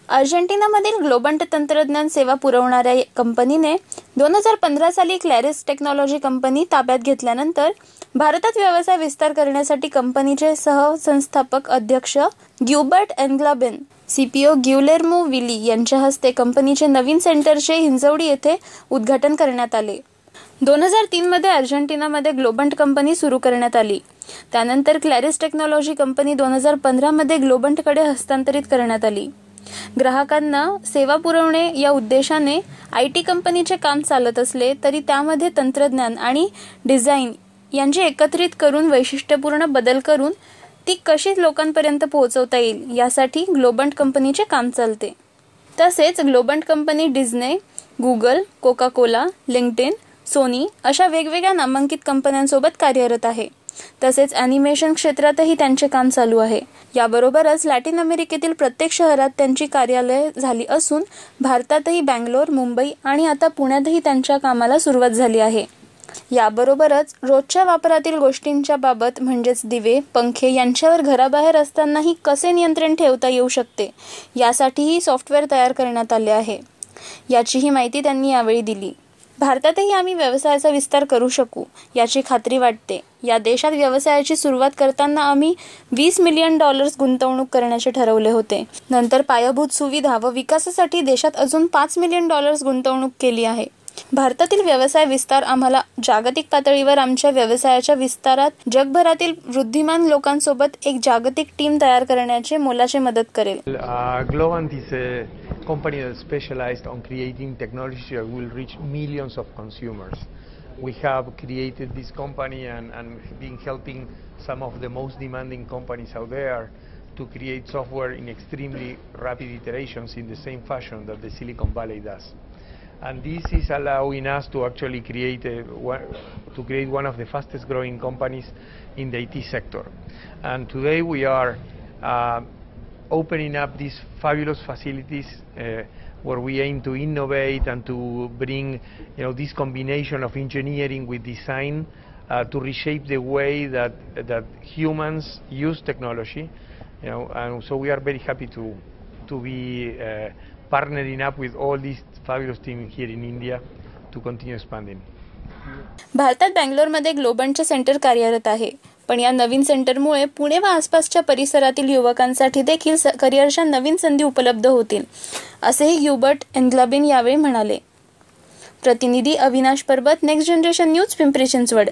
अर्जेंटिनामधील ग्लोबंट तंत्रज्ञान सेवा पुरवणाऱ्या कंपनीने 2015 साली क्लॅरिस टेक्नॉलॉजी कंपनी ताब्यात घेतल्यानंतर भारतात व्यवसाय विस्तार करण्यासाठी कंपनीचे सहसंस्थापक अध्यक्ष ग्युबर्ट एन्ग्लाबेन, सीपीओ ग्युलेर्मो विली यांच्या हस्ते कंपनीचे नवीन सेंटरचे हिंजवडी येथे उद्घाटन करण्यात आले. 2003 मध्ये अर्जेंटिनामध्ये ग्लोबंट कंपनी सुरू करण्यात आली. त्यानंतर क्लॅरिस टेक्नॉलॉजी कंपनी 2015 मध्ये ग्लोबंटकडे हस्तांतरित करण्यात आली. ग्राहकांना सेवा पुरवणे या उद्देशाने IT कंपनीचे काम चालत असले तरी त्यामध्ये तंत्रज्ञान आणि डिझाईन यांचे एकत्रित करून वैशिष्ट्यपूर्ण बदल करून ती कशी लोकांपर्यंत पोहोचवता येईल यासाठी ग्लोबंट कंपनीचे काम चालते. तसेच Globant company Disney, Google, Coca Cola, LinkedIn, Sony अशा वेगवेगळ्या नामांकित कंपन्यांसोबत कार्यरत आहे. तसेच ॲनिमेशन क्षेत्रातही त्यांचे काम चालू आहे. याबरोबरच लॅटिन अमेरिकेतील प्रत्येक शहरात त्यांची कार्यालये झाली असून भारतातही बँगलोर, मुंबई आणि आता पुण्यातही त्यांच्या कामाला सुरुवात झाली आहे. याबरोबरच रोजच्या वापरातील गोष्टींच्या बाबत म्हणजेच दिवे, पंखे यांच्यावर घराबाहेर असतानाही कसे नियंत्रण ठेवता येऊ शकते यासाठीही सॉफ्टवेअर तयार करण्यात आले आहे. याचीही माहिती त्यांनी यावेळी दिली. भारतातही आम्ही व्यवसायाचा विस्तार करू शकू याची खात्री वाटते. या देशात व्यवसायाची सुरुवात करताना आम्ही $20 मिलियन गुंतवणूक करण्याचे ठरवले होते. नंतर पायाभूत सुविधा व विकासासाठी देशात अजून $5 मिलियन गुंतवणूक केली आहे. भारतातील व्यवसाय विस्तार आम्हाला जागतिक पातळीवर आमच्या व्यवसायाच्या विस्तारात जगभरातील बुद्धिमान लोकांसोबत एक जागतिक टीम तयार करण्याचे मोलाचे मदत करेल. Globant is a company that is specialized on creating technology that will reach millions of consumers. We have created this company and been helping some of the most demanding companies out there to create software in extremely rapid iterations in the same fashion that the Silicon Valley does. And this is allowing us to actually create one of the fastest growing companies in the IT sector. And today we are opening up these fabulous facilities where we aim to innovate and to bring this combination of engineering with design to reshape the way that humans use technology. And so we are very happy to be partnering up with all these fabulous teams here in India to continue expanding. भारतात बँगलोरमध्ये ग्लोबंटचे centre कार्यरत आहे. पण या नवीन सेंटरमुळे पुणे व आसपासच्या परिसरातील युवकांसाठी देखील करिअरच्या नवीन संधी उपलब्ध होतील, असेही ग्युबर्ट एन्ग्लाबेन यावेळी म्हणाले. प्रतिनिधी Avinash Parbat, next generation news, Pimpri Chinchwad.